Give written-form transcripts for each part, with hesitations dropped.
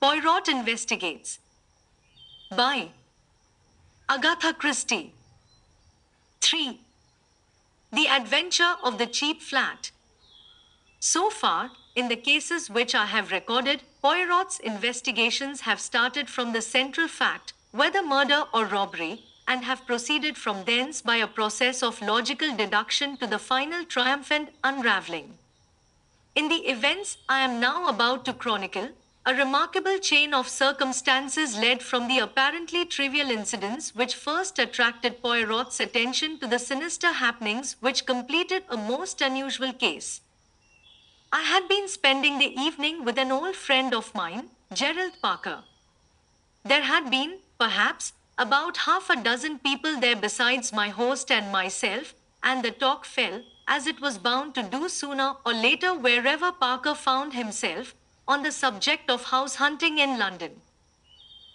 Poirot Investigates by Agatha Christie. 3. The Adventure of the Cheap Flat. So far, in the cases which I have recorded, Poirot's investigations have started from the central fact, whether murder or robbery, and have proceeded from thence by a process of logical deduction to the final triumphant unraveling. In the events I am now about to chronicle, a remarkable chain of circumstances led from the apparently trivial incidents which first attracted Poirot's attention to the sinister happenings which completed a most unusual case. I had been spending the evening with an old friend of mine, Gerald Parker. There had been, perhaps, about half a dozen people there besides my host and myself, and the talk fell, as it was bound to do sooner or later wherever Parker found himself, on the subject of house hunting in London.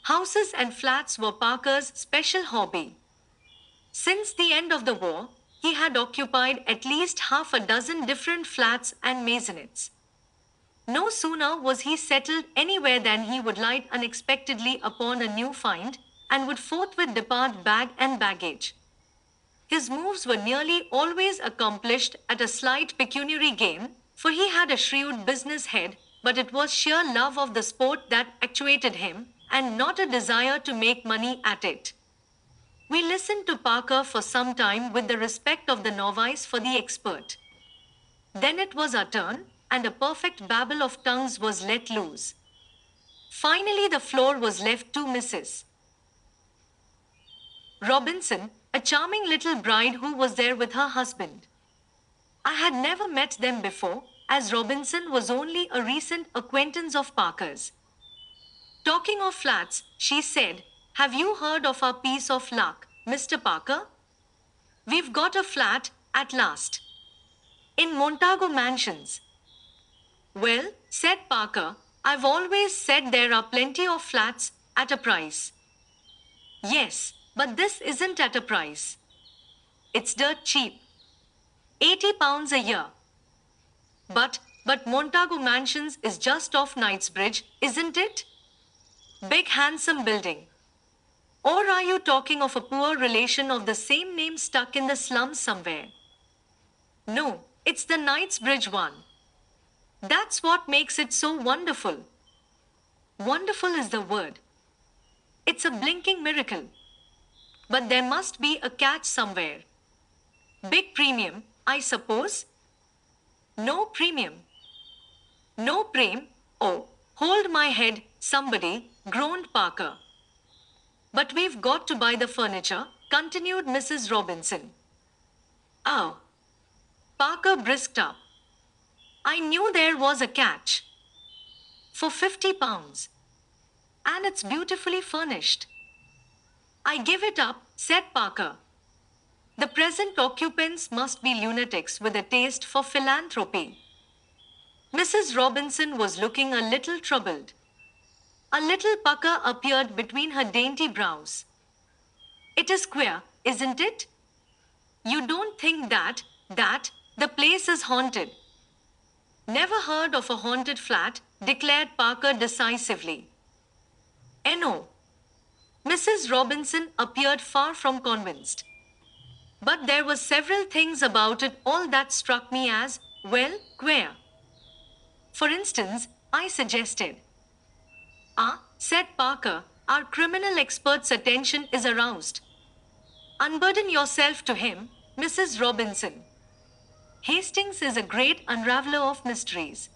Houses and flats were Parker's special hobby. Since the end of the war, he had occupied at least half a dozen different flats and maisonettes. No sooner was he settled anywhere than he would light unexpectedly upon a new find, and would forthwith depart bag and baggage. His moves were nearly always accomplished at a slight pecuniary gain, for he had a shrewd business head, but it was sheer love of the sport that actuated him, and not a desire to make money at it. We listened to Parker for some time with the respect of the novice for the expert. Then it was our turn, and a perfect babel of tongues was let loose. Finally the floor was left to Mrs. Robinson, a charming little bride who was there with her husband. I had never met them before, as Robinson was only a recent acquaintance of Parker's. Talking of flats, she said, "Have you heard of our piece of luck, Mr. Parker? We've got a flat, at last. In Montagu Mansions." "Well," said Parker, "I've always said there are plenty of flats, at a price." "Yes, but this isn't at a price. It's dirt cheap. £80 a year. But Montagu Mansions is just off Knightsbridge, isn't it? Big handsome building. Or are you talking of a poor relation of the same name stuck in the slums somewhere?" "No, it's the Knightsbridge one. That's what makes it so wonderful." Wonderful is the word. It's a blinking miracle. But there must be a catch somewhere. Big premium, I suppose? No premium. No prem? Oh, hold my head, somebody, groaned Parker. "But we've got to buy the furniture," continued Mrs. Robinson. "Oh." Parker brisked up. "I knew there was a catch. For £50. And it's beautifully furnished." "I give it up," said Parker. "The present occupants must be lunatics with a taste for philanthropy." Mrs. Robinson was looking a little troubled. A little pucker appeared between her dainty brows. "It is queer, isn't it? You don't think that the place is haunted?" "Never heard of a haunted flat," declared Parker decisively. "No." Mrs. Robinson appeared far from convinced. "But there were several things about it all that struck me as, well, queer. For instance," I suggested. "Ah," said Parker, "our criminal expert's attention is aroused. Unburden yourself to him, Mrs. Robinson. Hastings is a great unraveler of mysteries."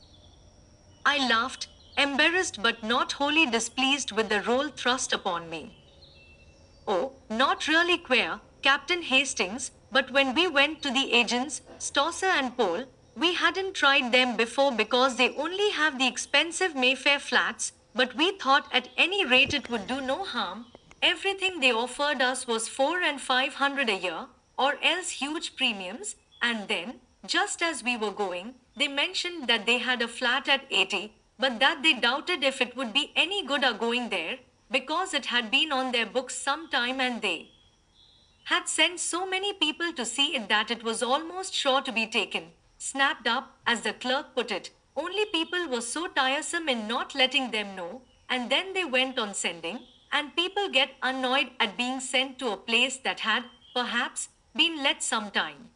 I laughed, embarrassed but not wholly displeased with the role thrust upon me. "Oh, not really queer, Captain Hastings, but when we went to the agents, Stosser and Pole, we hadn't tried them before because they only have the expensive Mayfair flats, but we thought at any rate it would do no harm. Everything they offered us was £400 and £500 a year, or else huge premiums, and then, just as we were going, they mentioned that they had a flat at 80, but that they doubted if it would be any good going there, because it had been on their books some time and they had sent so many people to see it that it was almost sure to be taken, snapped up, as the clerk put it, only people were so tiresome in not letting them know, and then they went on sending, and people get annoyed at being sent to a place that had, perhaps, been let some time.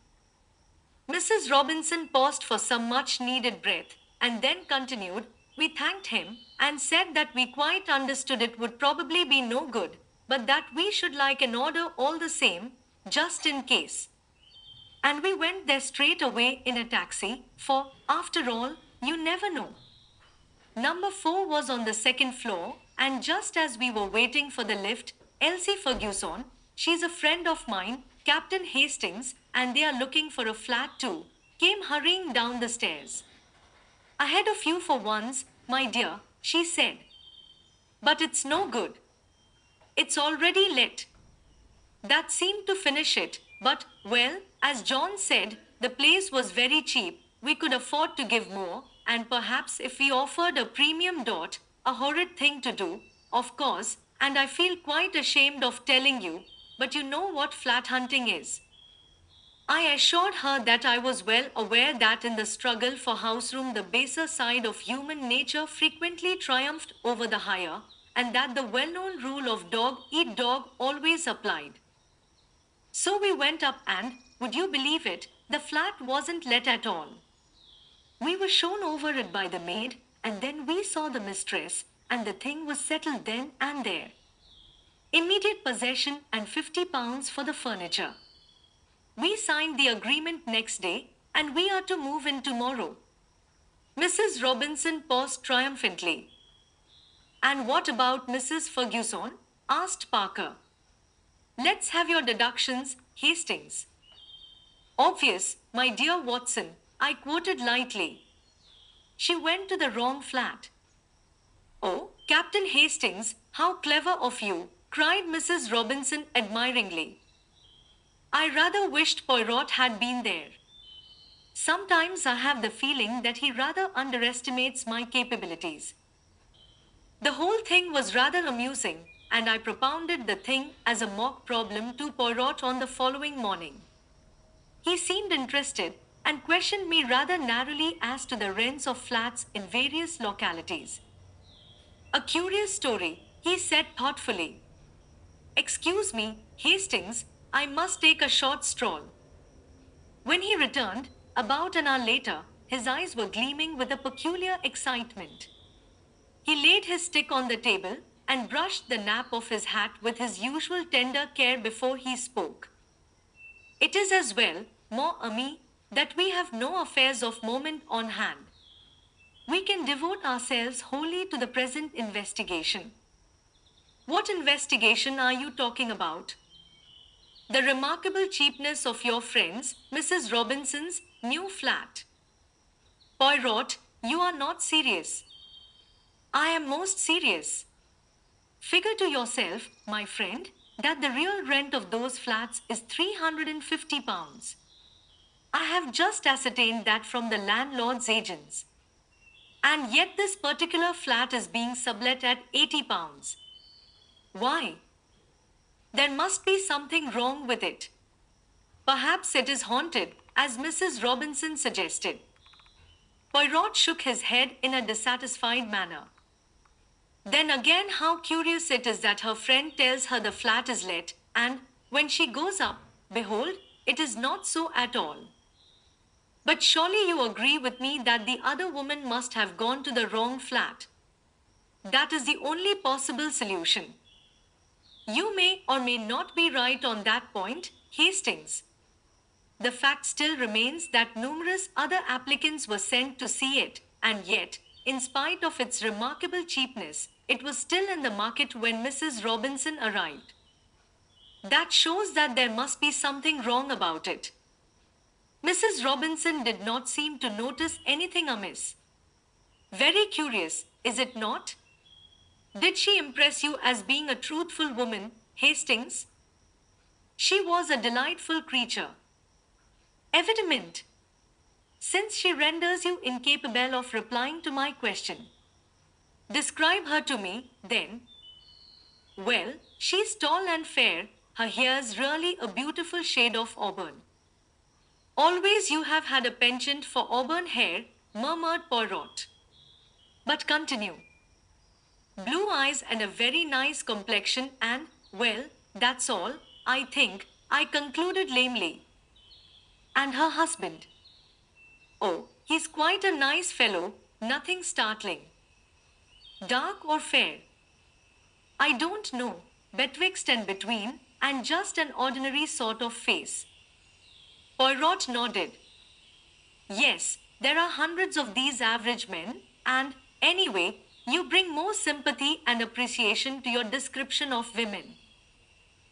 Mrs. Robinson paused for some much needed breath and then continued. We thanked him and said that we quite understood it would probably be no good, but that we should like an order all the same, just in case. And we went there straight away in a taxi, for, after all, you never know. Number 4 was on the second floor, and just as we were waiting for the lift, Elsie Ferguson, she's a friend of mine, Captain Hastings, and they are looking for a flat too, came hurrying down the stairs. Ahead of you for once, my dear, she said. But it's no good. It's already let. That seemed to finish it, but, well, as John said, the place was very cheap, we could afford to give more, and perhaps if we offered a premium dot, a horrid thing to do, of course, and I feel quite ashamed of telling you, but you know what flat hunting is. I assured her that I was well aware that in the struggle for houseroom the baser side of human nature frequently triumphed over the higher, and that the well-known rule of dog eat dog always applied. So we went up and, would you believe it, the flat wasn't let at all. We were shown over it by the maid, and then we saw the mistress, and the thing was settled then and there. Immediate possession and £50 for the furniture. We signed the agreement next day, and we are to move in tomorrow. Mrs. Robinson paused triumphantly. And what about Mrs. Ferguson? Asked Parker. Let's have your deductions, Hastings. Obvious, my dear Watson, I quoted lightly. She went to the wrong flat. Oh, Captain Hastings, how clever of you, cried Mrs. Robinson admiringly. I rather wished Poirot had been there. Sometimes I have the feeling that he rather underestimates my capabilities. The whole thing was rather amusing, and I propounded the thing as a mock problem to Poirot on the following morning. He seemed interested and questioned me rather narrowly as to the rents of flats in various localities. A curious story, he said thoughtfully. Excuse me, Hastings, I must take a short stroll. When he returned, about an hour later, his eyes were gleaming with a peculiar excitement. He laid his stick on the table and brushed the nap of his hat with his usual tender care before he spoke. It is as well, mon ami, that we have no affairs of moment on hand. We can devote ourselves wholly to the present investigation. What investigation are you talking about? The remarkable cheapness of your friend's, Mrs. Robinson's, new flat. Poirot, you are not serious. I am most serious. Figure to yourself, my friend, that the real rent of those flats is £350. I have just ascertained that from the landlord's agents. And yet this particular flat is being sublet at £80. Why? There must be something wrong with it. Perhaps it is haunted, as Mrs. Robinson suggested. Poirot shook his head in a dissatisfied manner. Then again, how curious it is that her friend tells her the flat is let, and, when she goes up, behold, it is not so at all. But surely you agree with me that the other woman must have gone to the wrong flat. That is the only possible solution. You may or may not be right on that point, Hastings. The fact still remains that numerous other applicants were sent to see it, and yet, in spite of its remarkable cheapness, it was still in the market when Mrs. Robinson arrived. That shows that there must be something wrong about it. Mrs. Robinson did not seem to notice anything amiss. Very curious, is it not? Did she impress you as being a truthful woman, Hastings? She was a delightful creature. Evident. Since she renders you incapable of replying to my question. Describe her to me, then. Well, she's tall and fair, her hair's really a beautiful shade of auburn. Always you have had a penchant for auburn hair, murmured Poirot. But continue. Blue eyes and a very nice complexion, and, well, that's all, I think, I concluded lamely. And her husband? Oh, he's quite a nice fellow, nothing startling. Dark or fair? I don't know, betwixt and between, and just an ordinary sort of face. Poirot nodded. Yes, there are hundreds of these average men, and, anyway, you bring more sympathy and appreciation to your description of women.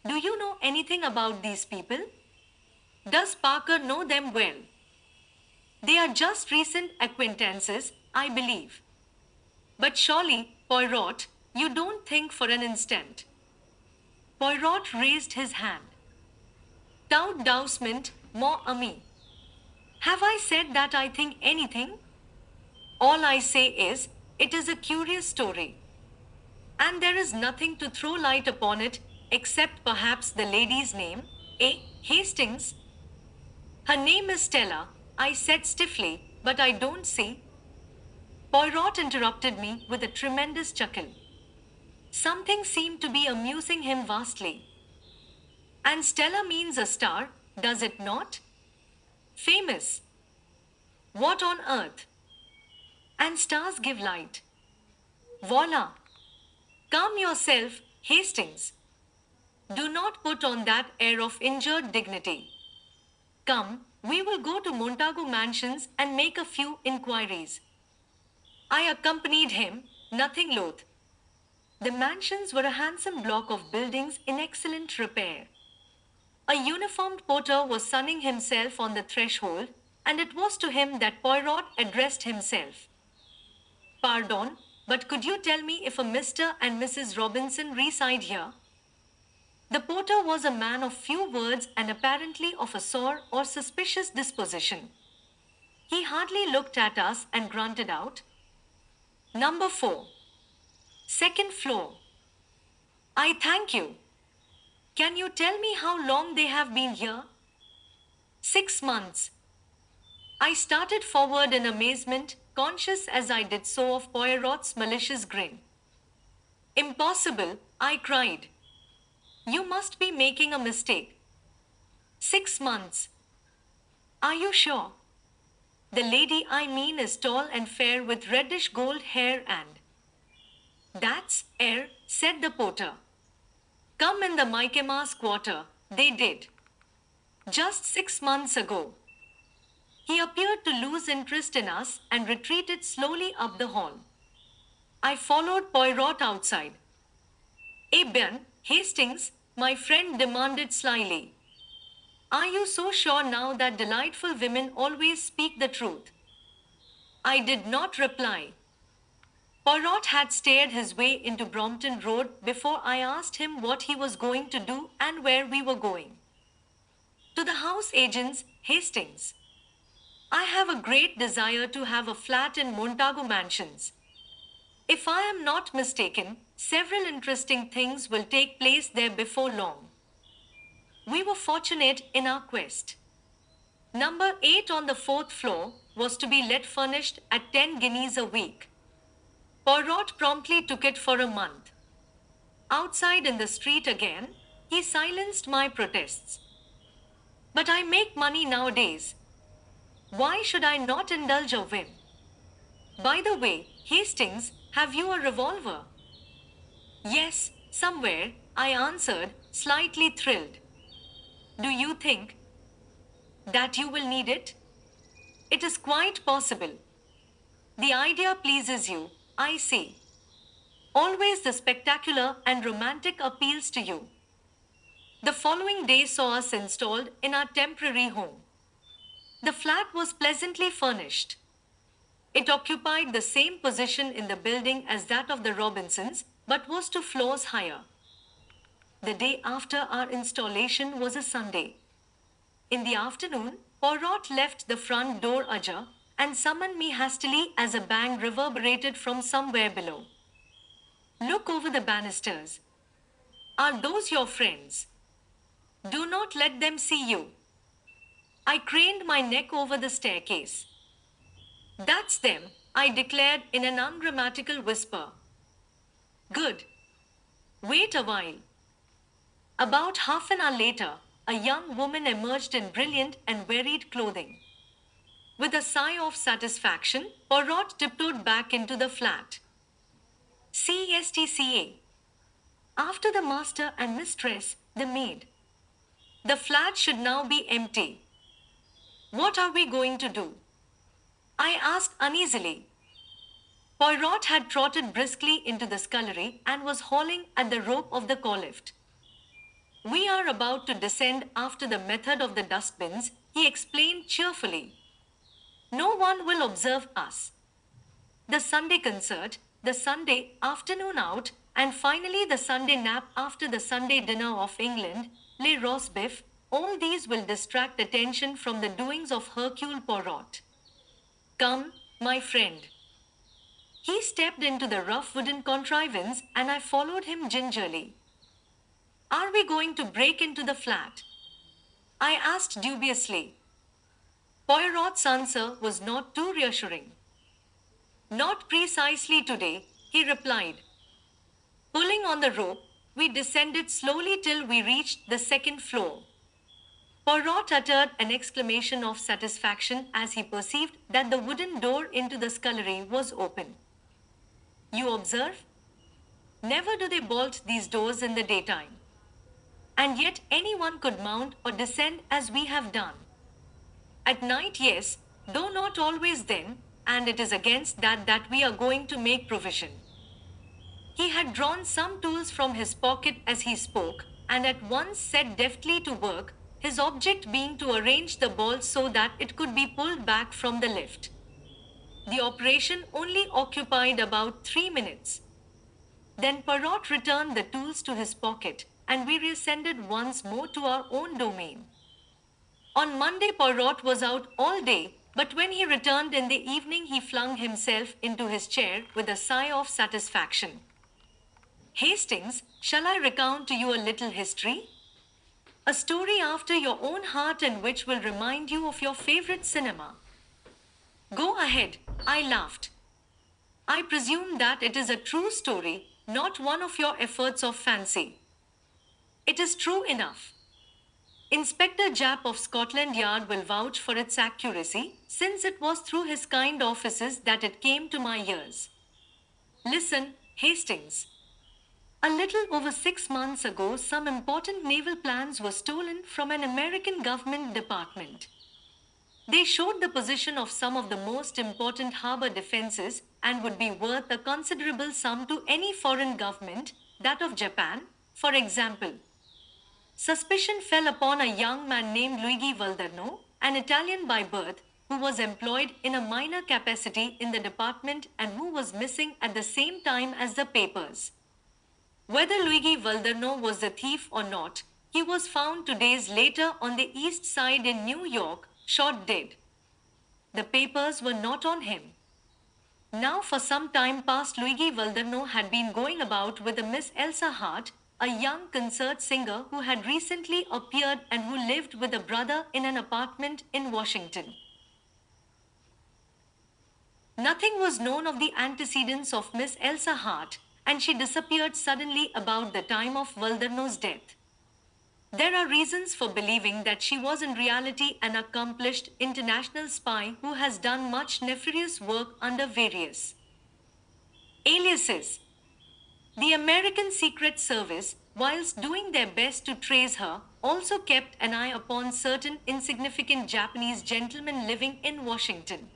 Do you know anything about these people? Does Parker know them well? They are just recent acquaintances, I believe. But surely, Poirot, you don't think for an instant. Poirot raised his hand. Tout doucement, mon ami. Have I said that I think anything? All I say is, it is a curious story. And there is nothing to throw light upon it, except perhaps the lady's name, Hastings. Her name is Stella, I said stiffly, but I don't see. Poirot interrupted me with a tremendous chuckle. Something seemed to be amusing him vastly. And Stella means a star, does it not? Famous. What on earth? And stars give light. Voila! Calm yourself, Hastings. Do not put on that air of injured dignity. Come, we will go to Montagu Mansions and make a few inquiries. I accompanied him, nothing loath. The mansions were a handsome block of buildings in excellent repair. A uniformed porter was sunning himself on the threshold, and it was to him that Poirot addressed himself. Pardon, but could you tell me if a Mr. and Mrs. Robinson reside here? The porter was a man of few words and apparently of a sore or suspicious disposition. He hardly looked at us and grunted out, Number 4. Second floor. I thank you. Can you tell me how long they have been here? 6 months. I started forward in amazement, conscious as I did so of Poirot's malicious grin. Impossible, I cried. You must be making a mistake. 6 months. Are you sure? The lady I mean is tall and fair with reddish gold hair and... That's air, said the porter. Come in the Michaelmas quarter, they did. Just 6 months ago. He appeared to lose interest in us and retreated slowly up the hall. I followed Poirot outside. Ben, Hastings, my friend demanded slyly. Are you so sure now that delightful women always speak the truth? I did not reply. Poirot had stared his way into Brompton Road before I asked him what he was going to do and where we were going. To the house agent's, Hastings. I have a great desire to have a flat in Montagu Mansions. If I am not mistaken, several interesting things will take place there before long. We were fortunate in our quest. Number 8 on the 4th floor was to be let furnished at 10 guineas a week. Poirot promptly took it for a month. Outside in the street again, he silenced my protests. But I make money nowadays. Why should I not indulge a whim? By the way, Hastings, have you a revolver? Yes, somewhere, I answered, slightly thrilled. Do you think that you will need it? It is quite possible. The idea pleases you, I see. Always the spectacular and romantic appeals to you. The following day saw us installed in our temporary home. The flat was pleasantly furnished. It occupied the same position in the building as that of the Robinsons, but was 2 floors higher. The day after our installation was a Sunday. In the afternoon, Poirot left the front door ajar and summoned me hastily as a bang reverberated from somewhere below. Look over the banisters. Are those your friends? Do not let them see you. I craned my neck over the staircase. That's them, I declared in an ungrammatical whisper. Good. Wait a while. About half an hour later, a young woman emerged in brilliant and varied clothing. With a sigh of satisfaction, Poirot tiptoed back into the flat. CSTCA. After the master and mistress, the maid. The flat should now be empty. What are we going to do? I asked uneasily. Poirot had trotted briskly into the scullery and was hauling at the rope of the call lift. We are about to descend after the method of the dustbins, he explained cheerfully. No one will observe us. The Sunday concert, the Sunday afternoon out, and finally the Sunday nap after the Sunday dinner of England, les roast beef, all these will distract attention from the doings of Hercule Poirot. Come, my friend. He stepped into the rough wooden contrivance and I followed him gingerly. Are we going to break into the flat? I asked dubiously. Poirot's answer was not too reassuring. Not precisely today, he replied. Pulling on the rope, we descended slowly till we reached the second floor. Poirot uttered an exclamation of satisfaction as he perceived that the wooden door into the scullery was open. You observe? Never do they bolt these doors in the daytime. And yet anyone could mount or descend as we have done. At night, yes, though not always then, and it is against that we are going to make provision. He had drawn some tools from his pocket as he spoke, and at once set deftly to work, his object being to arrange the bolts so that it could be pulled back from the lift. The operation only occupied about 3 minutes. Then Poirot returned the tools to his pocket, and we reascended once more to our own domain. On Monday Poirot was out all day, but when he returned in the evening he flung himself into his chair with a sigh of satisfaction. Hastings, shall I recount to you a little history? A story after your own heart and which will remind you of your favorite cinema. Go ahead, I laughed. I presume that it is a true story, not one of your efforts of fancy. It is true enough. Inspector Japp of Scotland Yard will vouch for its accuracy, since it was through his kind offices that it came to my ears. Listen, Hastings. A little over 6 months ago, some important naval plans were stolen from an American government department. They showed the position of some of the most important harbor defenses and would be worth a considerable sum to any foreign government, that of Japan, for example. Suspicion fell upon a young man named Luigi Valderno, an Italian by birth, who was employed in a minor capacity in the department and who was missing at the same time as the papers. Whether Luigi Valderno was the thief or not, he was found 2 days later on the east side in New York, shot dead. The papers were not on him. Now for some time past Luigi Valderno had been going about with a Miss Elsa Hart, a young concert singer who had recently appeared and who lived with a brother in an apartment in Washington. Nothing was known of the antecedents of Miss Elsa Hart, and she disappeared suddenly about the time of Valderno's death. There are reasons for believing that she was in reality an accomplished international spy who has done much nefarious work under various aliases. The American Secret Service, whilst doing their best to trace her, also kept an eye upon certain insignificant Japanese gentlemen living in Washington.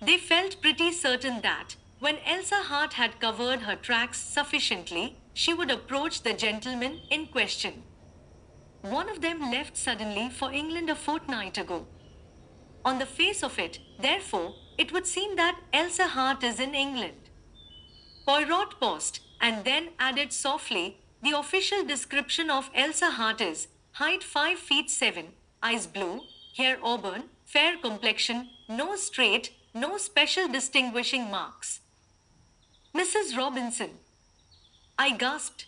They felt pretty certain that, when Elsa Hart had covered her tracks sufficiently, she would approach the gentleman in question. One of them left suddenly for England a fortnight ago. On the face of it, therefore, it would seem that Elsa Hart is in England. Poirot paused, and then added softly, the official description of Elsa Hart is, height 5 feet 7, eyes blue, hair auburn, fair complexion, nose straight, no special distinguishing marks. Mrs. Robinson. I gasped.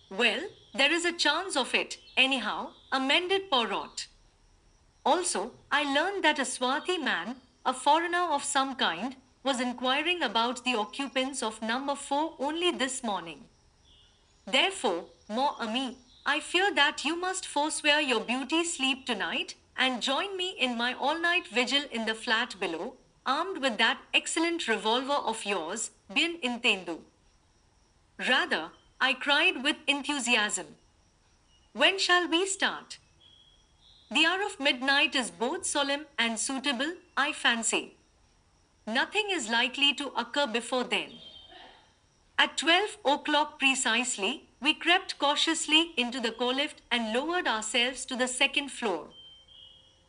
Well, there is a chance of it, anyhow, amended Poirot. Also, I learned that a swarthy man, a foreigner of some kind, was inquiring about the occupants of number 4 only this morning. Therefore, mon ami, I fear that you must forswear your beauty sleep tonight and join me in my all-night vigil in the flat below, armed with that excellent revolver of yours, bien entendu. Rather, I cried with enthusiasm. When shall we start? The hour of midnight is both solemn and suitable, I fancy. Nothing is likely to occur before then. At 12 o'clock precisely, we crept cautiously into the co-lift and lowered ourselves to the second floor.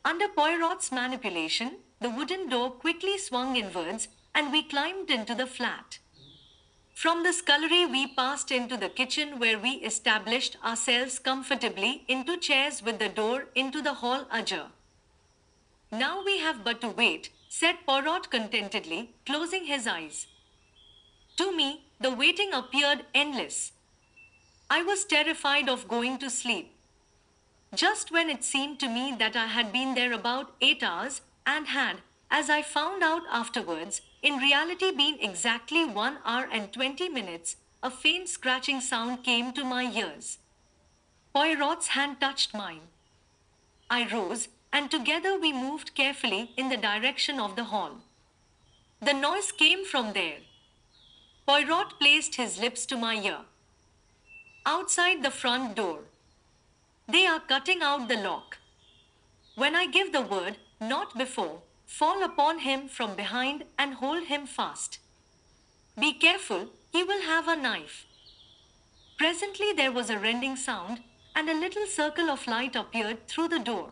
Under Poirot's manipulation, the wooden door quickly swung inwards and we climbed into the flat. From the scullery we passed into the kitchen where we established ourselves comfortably into chairs with the door into the hall ajar. Now we have but to wait, said Poirot contentedly, closing his eyes. To me, the waiting appeared endless. I was terrified of going to sleep. Just when it seemed to me that I had been there about 8 hours and had, as I found out afterwards, in reality been exactly 1 hour and 20 minutes, a faint scratching sound came to my ears. Poirot's hand touched mine. I rose, and together we moved carefully in the direction of the hall. The noise came from there. Poirot placed his lips to my ear. Outside the front door. They are cutting out the lock. When I give the word, not before, fall upon him from behind and hold him fast. Be careful, he will have a knife. Presently there was a rending sound, and a little circle of light appeared through the door.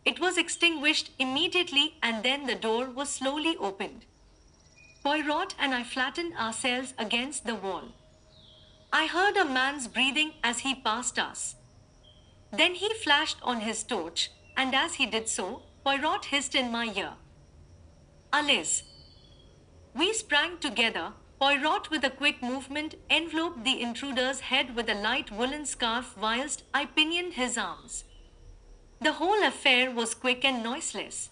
It was extinguished immediately, and then the door was slowly opened. Poirot and I flattened ourselves against the wall. I heard a man's breathing as he passed us. Then he flashed on his torch, and as he did so, Poirot hissed in my ear. Alice. We sprang together. Poirot with a quick movement enveloped the intruder's head with a light woolen scarf whilst I pinioned his arms. The whole affair was quick and noiseless.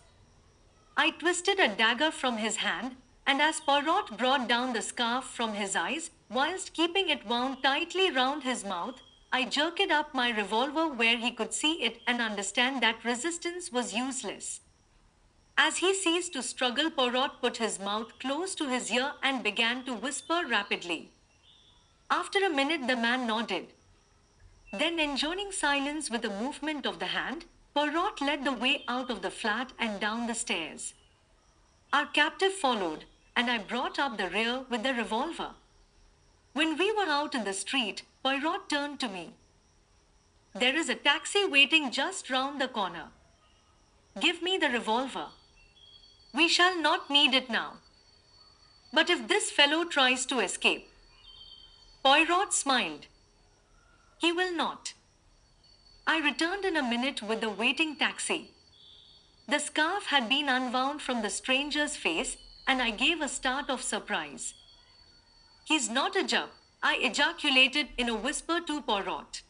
I twisted a dagger from his hand, and as Poirot brought down the scarf from his eyes, whilst keeping it wound tightly round his mouth, I jerked up my revolver where he could see it and understand that resistance was useless. As he ceased to struggle, Poirot put his mouth close to his ear and began to whisper rapidly. After a minute the man nodded. Then, enjoining silence with a movement of the hand, Poirot led the way out of the flat and down the stairs. Our captive followed, and I brought up the rear with the revolver. When we were out in the street, Poirot turned to me. There is a taxi waiting just round the corner. Give me the revolver. We shall not need it now. But if this fellow tries to escape. Poirot smiled. He will not. I returned in a minute with the waiting taxi. The scarf had been unwound from the stranger's face, and I gave a start of surprise. He's not a Jap, I ejaculated in a whisper to Poirot.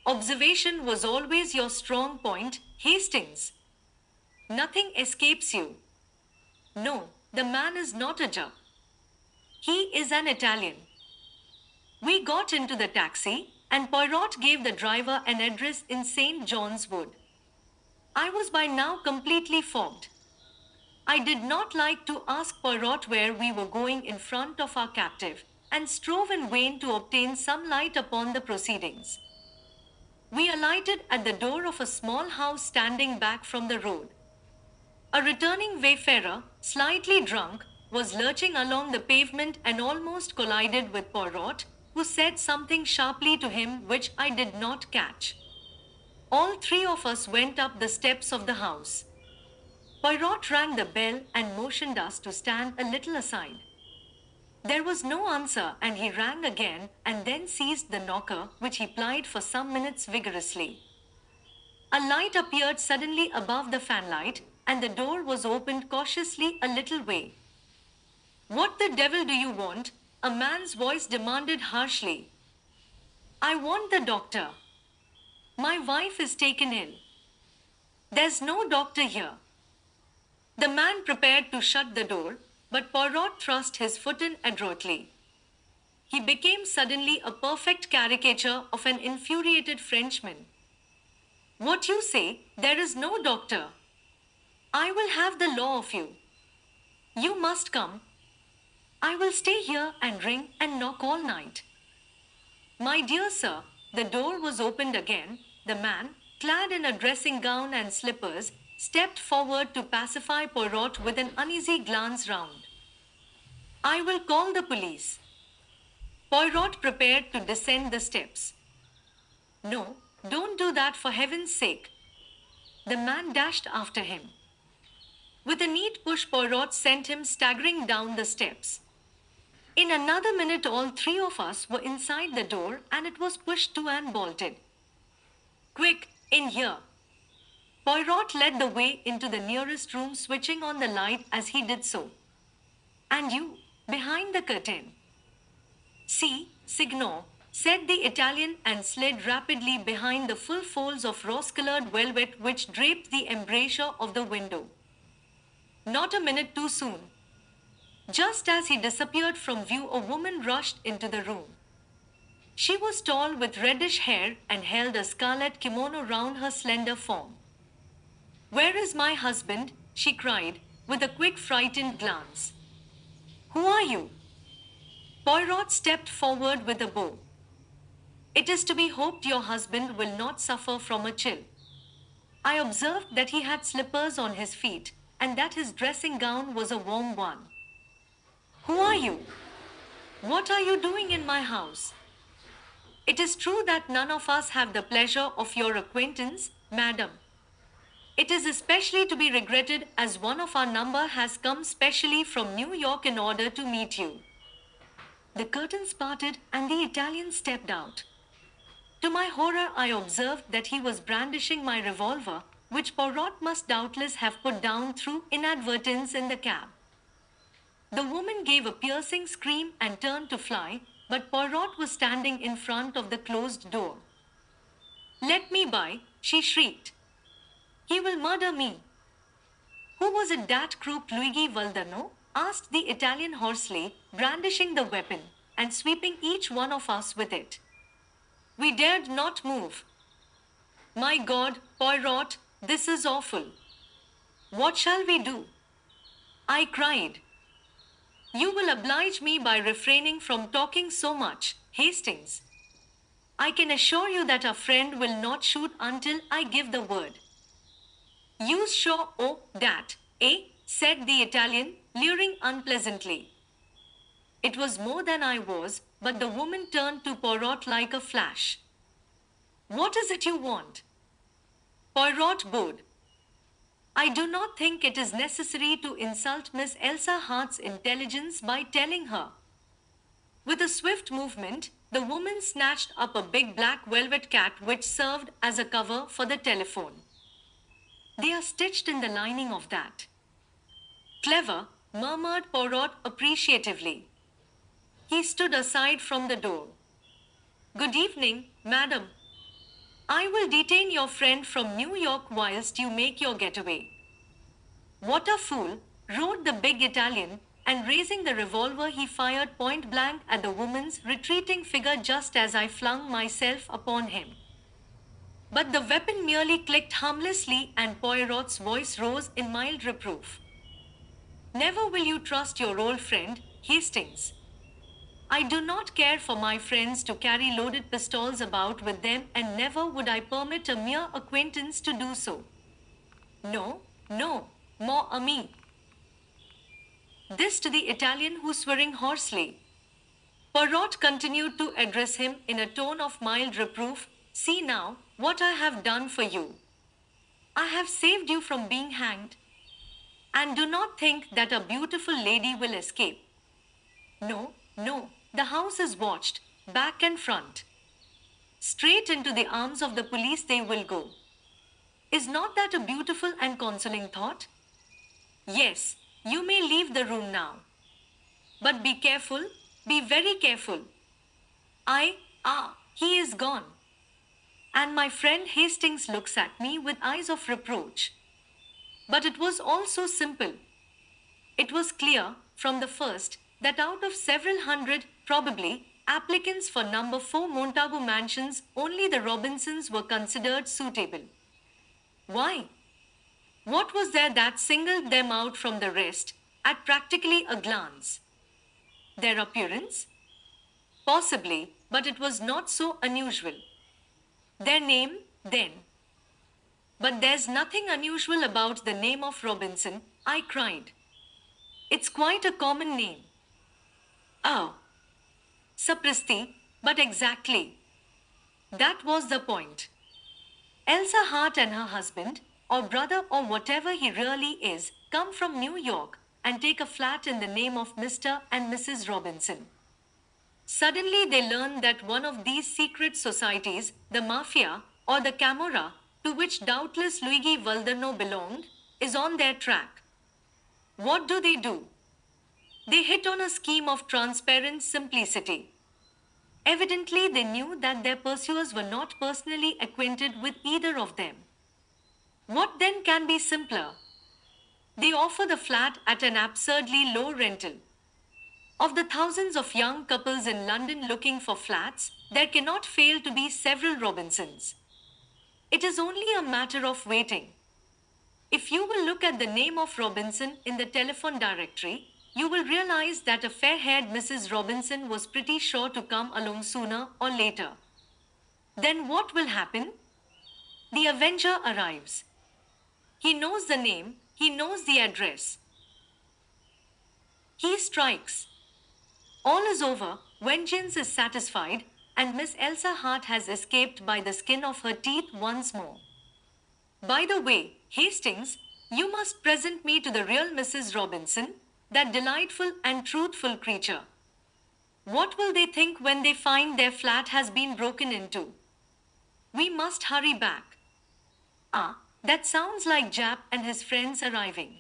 Observation was always your strong point, Hastings. Nothing escapes you. No, the man is not a Jap. He is an Italian. We got into the taxi, and Poirot gave the driver an address in St. John's Wood. I was by now completely fogged. I did not like to ask Poirot where we were going in front of our captive, and strove in vain to obtain some light upon the proceedings. We alighted at the door of a small house standing back from the road. A returning wayfarer, slightly drunk, was lurching along the pavement and almost collided with Poirot, who said something sharply to him which I did not catch. All three of us went up the steps of the house. Poirot rang the bell and motioned us to stand a little aside. There was no answer, and he rang again and then seized the knocker, which he plied for some minutes vigorously. A light appeared suddenly above the fanlight, and the door was opened cautiously a little way. What the devil do you want? A man's voice demanded harshly. I want the doctor. My wife is taken ill. There's no doctor here. The man prepared to shut the door, But Poirot thrust his foot in adroitly. He became suddenly a perfect caricature of an infuriated Frenchman. What you say? There is no doctor. I will have the law of you. You must come. I will stay here and ring and knock all night. My dear sir, the door was opened again. The man, clad in a dressing gown and slippers, stepped forward to pacify Poirot with an uneasy glance round. I will call the police. Poirot prepared to descend the steps. No, don't do that for heaven's sake. The man dashed after him. With a neat push, Poirot sent him staggering down the steps. In another minute, all three of us were inside the door and it was pushed to and bolted. Quick, in here. Poirot led the way into the nearest room, switching on the light as he did so. And you, behind the curtain. Si, signor, said the Italian and slid rapidly behind the full folds of rose-colored velvet which draped the embrasure of the window. Not a minute too soon. Just as he disappeared from view, a woman rushed into the room. She was tall with reddish hair and held a scarlet kimono round her slender form. Where is my husband? She cried, with a quick frightened glance. Who are you? Poirot stepped forward with a bow. It is to be hoped your husband will not suffer from a chill. I observed that he had slippers on his feet and that his dressing gown was a warm one. Who are you? What are you doing in my house? It is true that none of us have the pleasure of your acquaintance, madam. It is especially to be regretted as one of our number has come specially from New York in order to meet you. The curtains parted and the Italian stepped out. To my horror, I observed that he was brandishing my revolver, which Poirot must doubtless have put down through inadvertence in the cab. The woman gave a piercing scream and turned to fly, but Poirot was standing in front of the closed door. Let me by, she shrieked. He will murder me. Who was it that crouped Luigi Valdano? Asked the Italian hoarsely, brandishing the weapon and sweeping each one of us with it. We dared not move. My God, Poirot, this is awful. What shall we do? I cried. You will oblige me by refraining from talking so much, Hastings. I can assure you that our friend will not shoot until I give the word. You sure oh that, eh? Said the Italian, leering unpleasantly. It was more than I was, but the woman turned to Poirot like a flash. What is it you want? Poirot bowed. I do not think it is necessary to insult Miss Elsa Hart's intelligence by telling her. With a swift movement, the woman snatched up a big black velvet cat which served as a cover for the telephone. They are stitched in the lining of that. Clever, murmured Poirot appreciatively. He stood aside from the door. Good evening, madam. I will detain your friend from New York whilst you make your getaway. What a fool, roared the big Italian, and raising the revolver he fired point blank at the woman's retreating figure just as I flung myself upon him. But the weapon merely clicked harmlessly and Poirot's voice rose in mild reproof. Never will you trust your old friend, Hastings. I do not care for my friends to carry loaded pistols about with them, and never would I permit a mere acquaintance to do so. No, no, mon ami. This to the Italian who swearing hoarsely. Poirot continued to address him in a tone of mild reproof. See now what I have done for you. I have saved you from being hanged. And do not think that a beautiful lady will escape. No, no, the house is watched, back and front. Straight into the arms of the police they will go. Is not that a beautiful and consoling thought? Yes, you may leave the room now. But be careful, be very careful. He is gone. And my friend Hastings looks at me with eyes of reproach. But it was all so simple. It was clear, from the first that out of several hundred, probably, applicants for number 4 Montagu mansions, only the Robinsons were considered suitable. Why? What was there that singled them out from the rest at practically a glance? Their appearance? Possibly, but it was not so unusual. Their name, then. But there's nothing unusual about the name of Robinson, I cried. It's quite a common name. Oh, sapristi, but exactly. That was the point. Elsa Hart and her husband, or brother or whatever he really is, come from New York and take a flat in the name of Mr. and Mrs. Robinson. Suddenly they learn that one of these secret societies, the Mafia or the Camorra, to which doubtless Luigi Valderno belonged, is on their track. What do? They hit on a scheme of transparent simplicity. Evidently, they knew that their pursuers were not personally acquainted with either of them. What then can be simpler? They offer the flat at an absurdly low rental. Of the thousands of young couples in London looking for flats, there cannot fail to be several Robinsons. It is only a matter of waiting. If you will look at the name of Robinson in the telephone directory, you will realize that a fair-haired Mrs. Robinson was pretty sure to come along sooner or later. Then what will happen? The avenger arrives. He knows the name, he knows the address. He strikes. All is over, vengeance is satisfied, and Miss Elsa Hart has escaped by the skin of her teeth once more. By the way, Hastings, you must present me to the real Mrs. Robinson, that delightful and truthful creature. What will they think when they find their flat has been broken into? We must hurry back. Ah, that sounds like Jap and his friends arriving.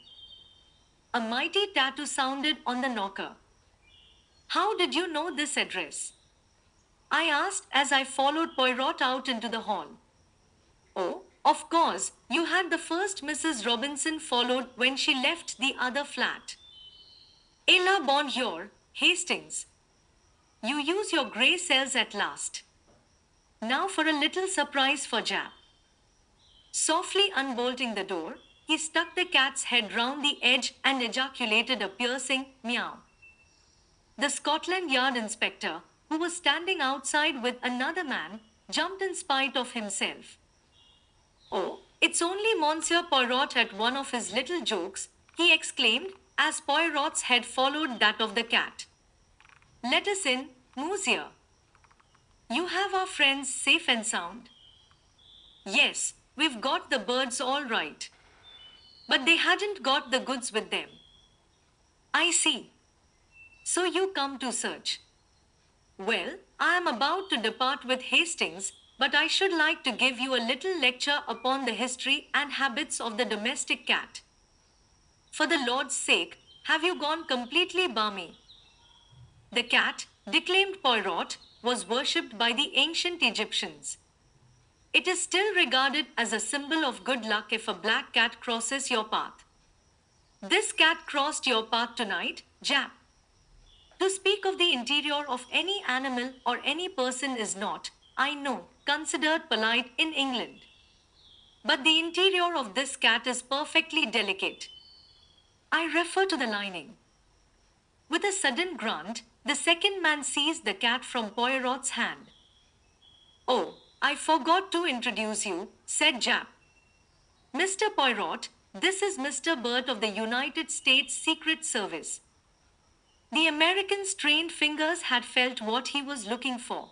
A mighty tattoo sounded on the knocker. How did you know this address? I asked as I followed Poirot out into the hall. Oh, of course, you had the first Mrs. Robinson followed when she left the other flat. Et la bonjour, Hastings. You use your grey cells at last. Now for a little surprise for Jap. Softly unbolting the door, he stuck the cat's head round the edge and ejaculated a piercing meow. The Scotland Yard inspector, who was standing outside with another man, jumped in spite of himself. Oh, it's only Monsieur Poirot at one of his little jokes, he exclaimed, as Poirot's head followed that of the cat. Let us in, Monsieur. You have our friends safe and sound? Yes, we've got the birds all right. But they hadn't got the goods with them. I see. So you come to search. Well, I am about to depart with Hastings, but I should like to give you a little lecture upon the history and habits of the domestic cat. For the Lord's sake, have you gone completely balmy? The cat, declaimed Poirot, was worshipped by the ancient Egyptians. It is still regarded as a symbol of good luck if a black cat crosses your path. This cat crossed your path tonight, Jap. To speak of the interior of any animal or any person is not, I know, considered polite in England. But the interior of this cat is perfectly delicate. I refer to the lining. With a sudden grunt, the second man seized the cat from Poirot's hand. Oh, I forgot to introduce you, said Jap. Mr. Poirot, this is Mr. Burt of the United States Secret Service. The American's trained fingers had felt what he was looking for.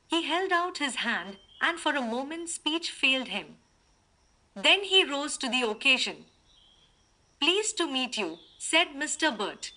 He held out his hand, and for a moment speech failed him. Then he rose to the occasion. Pleased to meet you, said Mr. Burt.